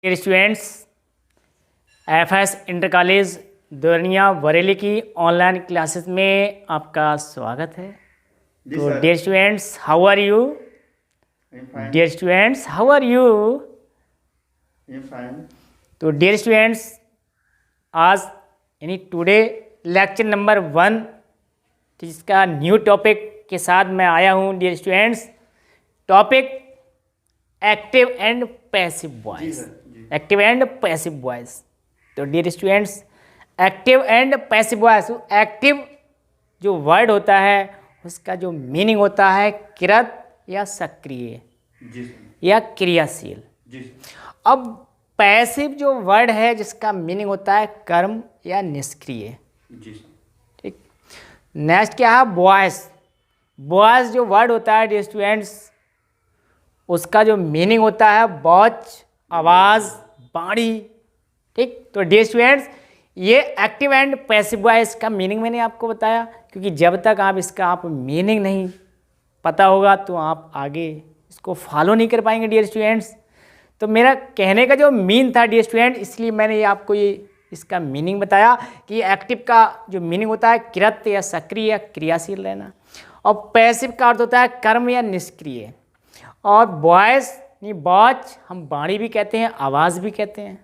Dear students, FS inter college Dorniya Bareilly की online classes में आपका स्वागत है। तो dear students, how are you? Dear students, how are you? तो डियर स्टूडेंट्स, आज यानी टुडे लेक्चर नंबर 1 जिसका न्यू टॉपिक के साथ मैं आया हूँ। Dear students, topic active and passive voice. Active and passive voice. तो dear students, active and passive voice, active जो वर्ड होता है उसका जो मीनिंग होता है कृत या सक्रिय या क्रियाशील। अब पैसिव जो वर्ड है जिसका मीनिंग होता है कर्म या निष्क्रिय। ठीक। नेक्स्ट क्या है? वॉइस। वॉइस जो वर्ड होता है डियर स्टूडेंट्स, उसका जो मीनिंग होता है वॉच, आवाज़, वाणी। ठीक। तो डियर स्टूडेंट्स, ये एक्टिव एंड पैसिव वॉइस का मीनिंग मैंने आपको बताया, क्योंकि जब तक आप इसका मीनिंग नहीं पता होगा तो आप आगे इसको फॉलो नहीं कर पाएंगे डियर स्टूडेंट्स। तो मेरा कहने का जो मीन था डियर स्टूडेंट, इसलिए मैंने ये आपको इसका मीनिंग बताया कि एक्टिव का जो मीनिंग होता है कृत या सक्रिय या क्रियाशील रहना, और पैसिव का अर्थ होता है कर्म या निष्क्रिय। और वॉइस नहीं, वॉच हम वाणी भी कहते हैं, आवाज़ भी कहते हैं।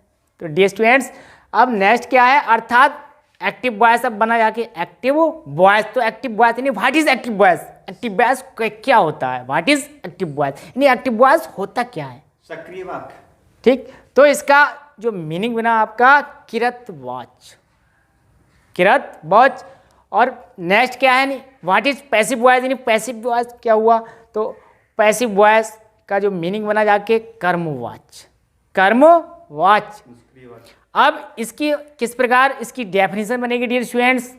तो डियर स्टूडेंट्स, अब नेक्स्ट क्या है? अर्थात एक्टिव वॉइस अब बना जाके एक्टिव वॉइस। तो एक्टिव वॉइस यानी what is active voice? Active voice क्या होता है? व्हाट इज एक्टिव वॉइस यानी एक्टिव वॉइस होता क्या है? सक्रिय वाक्य। ठीक। तो इसका जो मीनिंग बना आपका कृत वॉच, कृत वॉच। और नेक्स्ट क्या है? नहीं, व्हाट इज पैसिव वॉइस यानी पैसिव वॉइस क्या हुआ? तो पैसिव वॉइस का जो मीनिंग बना जाके कर्म वॉच, कर्म वॉच। अब इसकी किस प्रकार इसकी डेफिनेशन बनेगी डियर स्टूडेंट्स?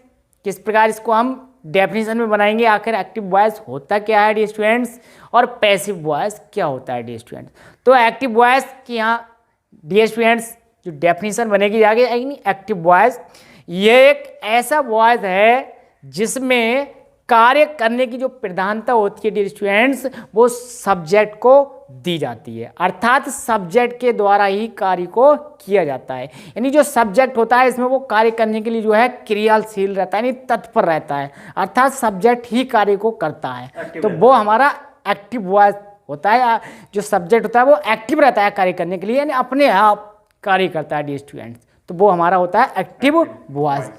किस प्रकार इसको हम डेफिनेशन में बनाएंगे? आखिर एक्टिव वॉइस होता क्या है डियर स्टूडेंट्स, और पैसिव वॉइस क्या होता है डियर स्टूडेंट्स? तो एक्टिव वॉइस की यहाँ डियर स्टूडेंट्स जो डेफिनेशन बनेगी आगे, एक्टिव वॉइस ये एक ऐसा वॉइस है जिसमें कार्य करने की जो प्रधानता होती है डियर स्टूडेंट्स, वो सब्जेक्ट को दी जाती है। अर्थात सब्जेक्ट के द्वारा ही कार्य को किया जाता है। यानी जो सब्जेक्ट होता है इसमें वो कार्य करने के लिए जो है क्रियाशील रहता है, यानी तत्पर रहता है। अर्थात सब्जेक्ट ही कार्य को करता है, तो वो हमारा एक्टिव वॉइस होता है। जो सब्जेक्ट होता है वो एक्टिव रहता है कार्य करने के लिए, यानी अपने आप कार्य करता है डियर स्टूडेंट्स, तो वो हमारा होता है एक्टिव वॉइस।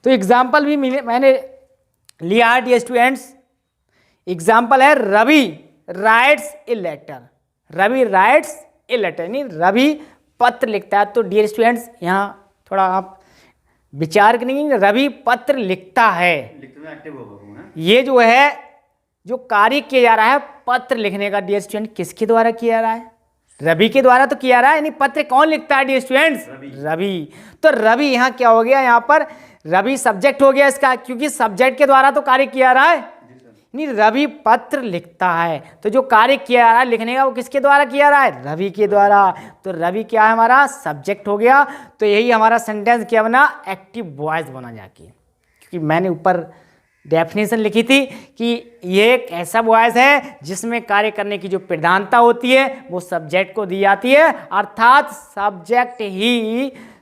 तो एग्जाम्पल भी मैंने लिया है डियर स्टूडेंट्स। एग्जाम्पल है Ravi writes a letter. Ravi writes a letter यानी रवि पत्र लिखता है। तो डियर स्टूडेंट्स, यहाँ थोड़ा आप विचार करेंगे, रवि पत्र लिखता है, एक्टिव होगा। ये जो है जो कार्य किया जा रहा है पत्र लिखने का डियर स्टूडेंट, किसके द्वारा किया जा रहा है? रवि के द्वारा तो किया रहा है। यानी पत्र कौन लिखता है डियर स्टूडेंट्स? रवि। तो रवि यहाँ क्या हो गया? यहाँ पर रवि सब्जेक्ट हो गया इसका, क्योंकि सब्जेक्ट के द्वारा तो कार्य किया रहा है। नहीं, रवि पत्र लिखता है, तो जो कार्य किया जा रहा है लिखने का वो किसके द्वारा किया रहा है? रवि के द्वारा। तो रवि क्या है? हमारा सब्जेक्ट हो गया। तो यही हमारा सेंटेंस क्या बना? एक्टिव वॉइस बना जाके, क्योंकि मैंने ऊपर डेफिनेशन लिखी थी कि ये एक ऐसा वॉइस है जिसमें कार्य करने की जो प्रधानता होती है वो सब्जेक्ट को दी जाती है। अर्थात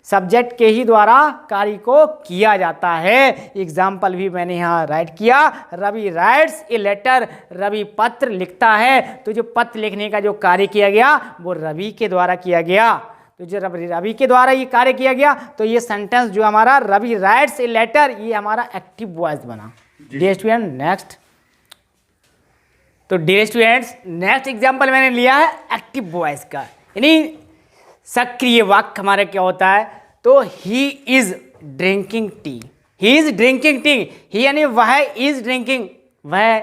सब्जेक्ट के ही द्वारा कार्य को किया जाता है। एग्जाम्पल भी मैंने यहाँ राइट किया, Ravi writes a letter, Ravi पत्र लिखता है। तो जो पत्र लिखने का जो कार्य किया गया वो रवि के द्वारा किया गया। तो जो रवि के द्वारा ये कार्य किया गया, तो ये सेंटेंस जो हमारा रवि राइट्स ए लेटर, ये हमारा एक्टिव वॉइस बना। Dear student, next. तो डियर स्टूडेंट्स, नेक्स्ट एग्जाम्पल मैंने लिया है एक्टिव वॉइस का, यानी सक्रिय वाक्य हमारा क्या होता है? तो he is drinking tea. He is drinking tea, he यानी वह इज ड्रिंकिंग, वह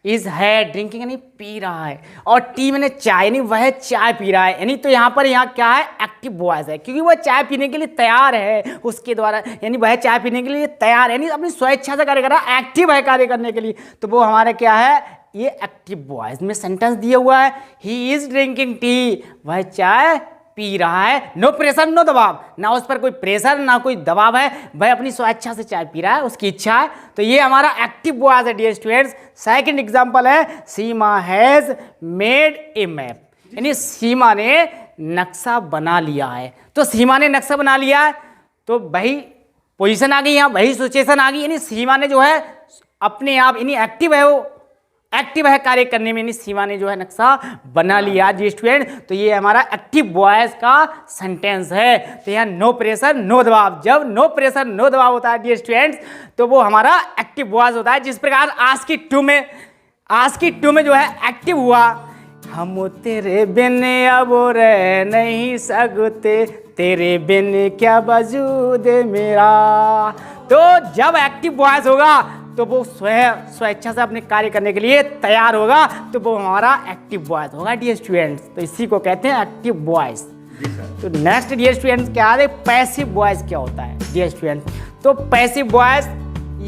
इज है ड्रिंकिंग यानी पी रहा है, और टी मैंने चाय, यानी वह चाय पी रहा है। यानी तो यहाँ पर क्या है? एक्टिव वॉइस है, क्योंकि वह चाय पीने के लिए तैयार है उसके द्वारा, यानी वह चाय पीने के लिए तैयार है, यानी अपनी स्वेच्छा से कार्य कर रहा है, एक्टिव है कार्य करने के लिए। तो वो हमारा क्या है? ये एक्टिव वॉइस में सेंटेंस दिया हुआ है, ही इज ड्रिंकिंग टी, वह चाय पी रहा है। नो प्रेशर नो दबाव, ना उस पर कोई प्रेशर ना कोई दबाव है, वह अपनी स्वेच्छा से चाय पी रहा है, उसकी इच्छा है। तो ये हमारा एक्टिव वॉइस है डियर स्टूडेंट्स। सेकंड एग्जांपल है सीमा हैज मेड ए मैप, यानी सीमा ने नक्शा बना लिया है। तो सीमा ने नक्शा बना लिया है, तो वही पोजीशन आ गई, यहाँ वही सिचुएशन आ गई, यानी सीमा ने जो है अपने आप यानी एक्टिव है, वो एक्टिव है कार्य करने में, यानी सीमा ने जो है नक्शा बना लिया जी स्टूडेंट। तो ये हमारा एक्टिव वॉइस का सेंटेंस है। तो यहाँ नो प्रेशर नो दबाव, जब नो प्रेशर नो दबाव होता है जी स्टूडेंट्स, तो वो हमारा एक्टिव वॉइस होता है। जिस प्रकार आज की टू में जो है एक्टिव हुआ, हम तेरे बिन अब रह नहीं सकते, तेरे बिन क्या वजूद मेरा। तो जब एक्टिव वॉइस होगा तो वो स्वेच्छा से अपने कार्य करने के लिए तैयार होगा, तो वो हमारा एक्टिव वॉइस होगा डियर स्टूडेंट्स। तो इसी को कहते हैं एक्टिव वॉइस। तो नेक्स्ट डियर स्टूडेंट्स क्या है, पैसिव वॉइस क्या होता है डियर स्टूडेंट्स। तो पैसिव वॉइस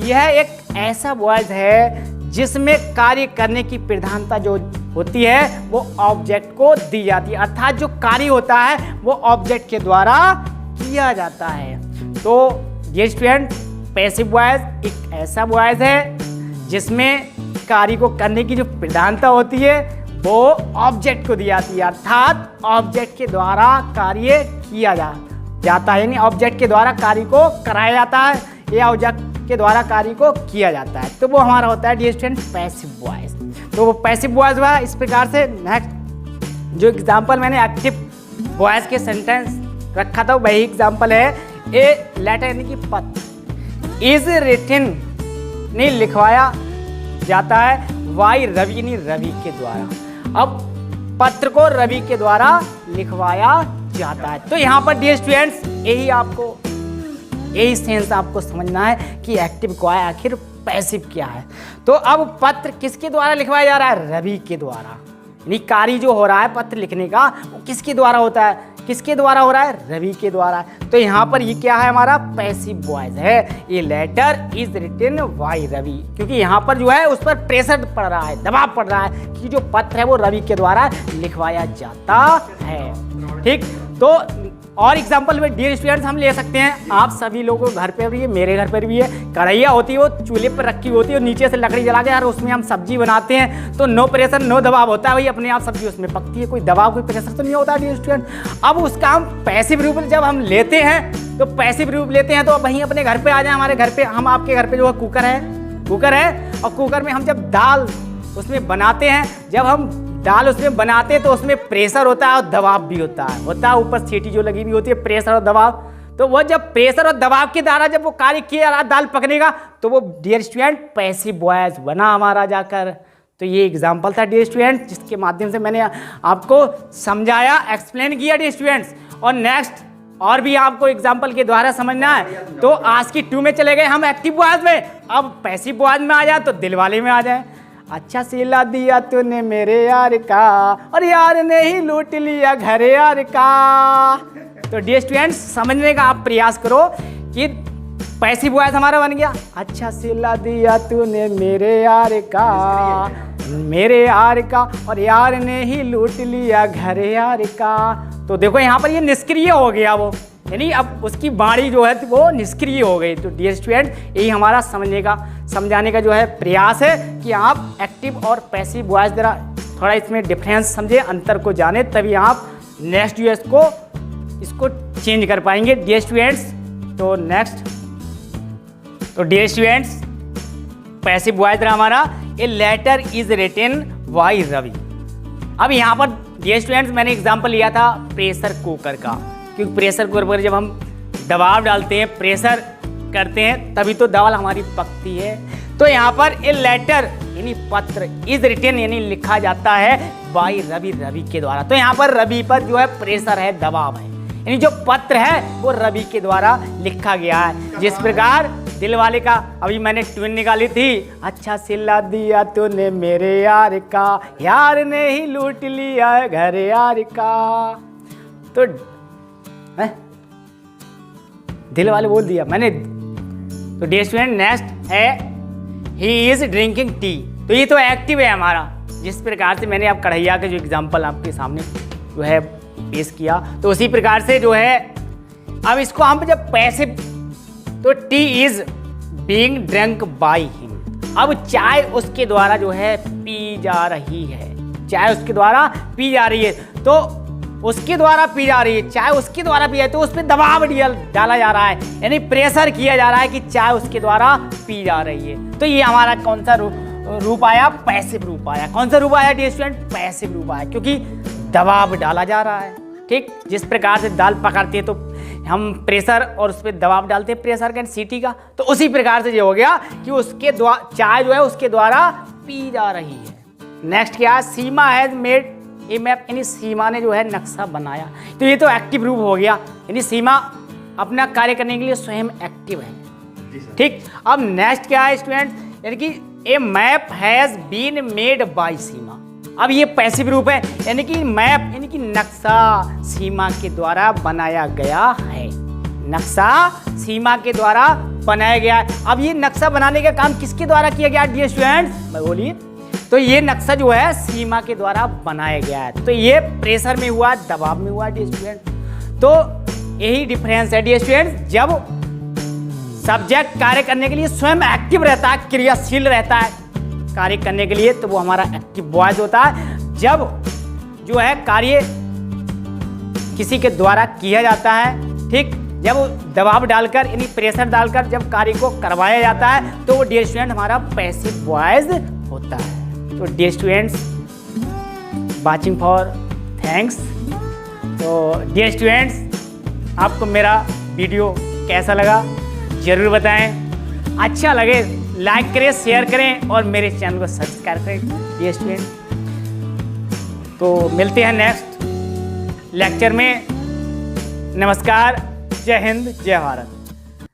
यह एक ऐसा वॉइस है जिसमें कार्य करने की प्रधानता जो होती है वो ऑब्जेक्ट को दी जाती है, अर्थात जो कार्य होता है वो ऑब्जेक्ट के द्वारा किया जाता है। तो डियर स्टूडेंट, पैसिव वॉइस एक ऐसा वॉइस है जिसमें कार्य को करने की जो प्रधानता होती है वो ऑब्जेक्ट को दी जाती है, अर्थात ऑब्जेक्ट के द्वारा कार्य किया जाता है, यानी ऑब्जेक्ट के द्वारा कार्य को कराया जाता है या ऑब्जेक्ट के द्वारा कार्य को किया जाता है। तो वो हमारा होता है डियर स्टूडेंट पैसिव वॉइस। तो वो पैसिव वॉइस हुआ इस प्रकार से। नेक्स्ट जो एग्जांपल मैंने एक्टिव वॉइस के सेंटेंस रखा था वही एग्जांपल है, ए लेटर यानी कि पत्र, इज रिटन नहीं लिखवाया जाता है, वाई रवि यानी रवि के द्वारा। अब पत्र को रवि के द्वारा लिखवाया जाता है। तो यहाँ पर डियर स्टूडेंट्स यही सेंस आपको समझना है कि एक्टिव क्या है, आखिर पैसिव क्या है। तो अब पत्र किसके द्वारा लिखवाया जा रहा है, रवि के द्वारा, यानी कार्य जो हो रहा है पत्र लिखने का वो किसके द्वारा होता है, किसके द्वारा हो रहा है, रवि के द्वारा। तो यहाँ पर ये क्या है, हमारा पैसिव वॉइस है। ये letter is written by Ravi, क्योंकि यहाँ पर जो है उस पर प्रेशर पड़ रहा है, दबाव पड़ रहा है कि जो पत्र है वो रवि के द्वारा लिखवाया जाता है। ठीक, तो और एग्जाम्पल में डियर स्टूडेंट्स हम ले सकते हैं, आप सभी लोगों के घर पर भी है, मेरे घर पर भी है, कढ़ैया होती है वो चूल्हे पर रखी होती है, नीचे से लकड़ी जला के यार उसमें हम सब्जी बनाते हैं, तो नो प्रेशर नो दबाव होता है, वही अपने आप सब्जी उसमें पकती है, कोई दबाव कोई प्रेशर तो नहीं होता डियर स्टूडेंट। अब उसका हम पैसिव रूप जब हम लेते हैं, तो पैसिव रूप लेते हैं तो वहीं अपने घर पे आ जाए, हमारे घर पे, हम आपके घर पे जो है कुकर है और कुकर में हम जब दाल उसमें बनाते हैं, जब हम दाल उसमें बनाते हैं तो उसमें प्रेशर होता है और दबाव भी होता है ऊपर सीटी जो लगी हुई होती है, प्रेशर और दबाव। तो वो जब प्रेशर और दबाव के द्वारा जब वो कार्य किया रहा दाल पकने का, तो वो डियर स्टूडेंट पैसिव वॉइस बना हमारा जाकर। तो ये एग्जाम्पल था डियर स्टूडेंट जिसके माध्यम से मैंने आपको समझाया, एक्सप्लेन किया डियर स्टूडेंट्स। और नेक्स्ट और भी आपको एग्जाम्पल के द्वारा समझना है। तो आज की 2 में चले गए हम एक्टिव वॉइस में, अब पैसिव वॉइस में आ जाए तो दिल वाले में आ जाए। अच्छा सिला दिया तूने मेरे यार का, और यार ने ही लूट लिया घर यार का। तो डियर स्टूडेंट्स समझने का आप प्रयास करो कि पैसिव वॉइस हमारा बन गया, अच्छा सिला दिया तूने मेरे यार का, और यार ने ही लूट लिया घर यार का। तो देखो यहाँ पर ये निष्क्रिय हो गया वो, यानी अब उसकी बाणी जो है वो निष्क्रिय हो गई। तो डियर स्टूडेंट यही हमारा समझाने का जो है प्रयास है कि आप एक्टिव और पैसिव वॉइस जरा थोड़ा इसमें डिफरेंस समझे, अंतर को जाने, तभी आप नेक्स्ट यूएस को इसको चेंज कर पाएंगे डियर स्टूडेंट्स। तो नेक्स्ट, तो डियर स्टूडेंट्स पैसिव वॉइस रहा हमारा, a letter is written by Ravi. अब यहाँ पर डियर स्टूडेंट्स मैंने एग्जांपल लिया था प्रेशर कुकर का, क्योंकि प्रेशर कुकर पर जब हम दबाव डालते हैं, प्रेशर करते हैं, तभी तो दाल हमारी पकती है। तो यहाँ पर ए लेटर यानी पत्र इज रिटन यानी लिखा जाता है बाय रवि के द्वारा। तो यहाँ पर रवि पर जो है प्रेशर है, दबाव है, यानी जो पत्र है वो रवि के द्वारा लिखा गया है। जिस प्रकार दिल वाले का अभी मैंने ट्यून निकाली थी, अच्छा सिला दिया तूने मेरे यार का, यार ने ही लूट लिया घर यार का। तो दिल वाले बोल दिया मैंने। तो डियर स्टूडेंट नेक्स्ट है ही इज ड्रिंकिंग टी। तो ये तो एक्टिव है हमारा, जिस प्रकार से मैंने आप कढ़ैया के जो एग्जांपल आपके सामने जो है पेश किया, तो उसी प्रकार से जो है अब इसको हम जब पैसिव, तो T is being drunk by him. अब चाय उसके द्वारा जो है पी जा रही है, चाय उसके द्वारा पी जा रही है। तो उसके द्वारा पी जा रही है, चाय उसके द्वारा पी जाए तो उस पर दबाव डाला जा रहा है, यानी प्रेशर किया जा रहा है कि चाय उसके द्वारा पी जा रही है। तो ये हमारा कौन सा रूप आया? पैसिव रूप आया। कौन सा रूप आया डियर स्टूडेंट? पैसिव रूप आया, क्योंकि दबाव डाला जा रहा है। ठीक, जिस प्रकार से दाल पकड़ती है तो हम प्रेशर और उस पर दबाव डालते हैं प्रेशर का, सीटी का, तो उसी प्रकार से ये हो गया कि उसके द्वारा चाय जो है उसके द्वारा पी जा रही है। नेक्स्ट क्या है? सीमा हैज मेड ए मैप, यानी सीमा ने जो है नक्शा बनाया। तो ये तो एक्टिव रूप हो गया, यानी सीमा अपना कार्य करने के लिए स्वयं एक्टिव है। ठीक, अब नेक्स्ट क्या है स्टूडेंट? यानी कि a map has been made by Seema. अब ये पैसिव रूप है, यानी कि मैप यानी कि नक्शा सीमा के द्वारा बनाया गया है। नक्शा सीमा के द्वारा बनाया गया है। अब ये नक्शा बनाने का काम किसके द्वारा किया गया डियर स्टूडेंट्स? मैं बोलिए। तो ये नक्शा जो है सीमा के द्वारा बनाया गया है। तो ये प्रेशर में हुआ, दबाव में हुआ डियर स्टूडेंट। तो यही डिफरेंस है डियर स्टूडेंट। जब सब्जेक्ट कार्य करने के लिए स्वयं एक्टिव रहता है, क्रियाशील रहता है कार्य करने के लिए, तो वो हमारा एक्टिव वॉइस होता है। जब जो है कार्य किसी के द्वारा किया जाता है, ठीक, जब दबाव डालकर यानी प्रेशर डालकर जब कार्य को करवाया जाता है तो वो डियर स्टूडेंट हमारा पैसिव वॉइस होता है। तो dear students, watching for thanks. तो डियर स्टूडेंट्स, आपको मेरा वीडियो कैसा लगा जरूर बताएं। अच्छा लगे लाइक करें, शेयर करें और मेरे चैनल को सब्सक्राइब करें डियर स्टूडेंट। तो मिलते हैं नेक्स्ट लेक्चर में। नमस्कार, जय हिंद, जय भारत।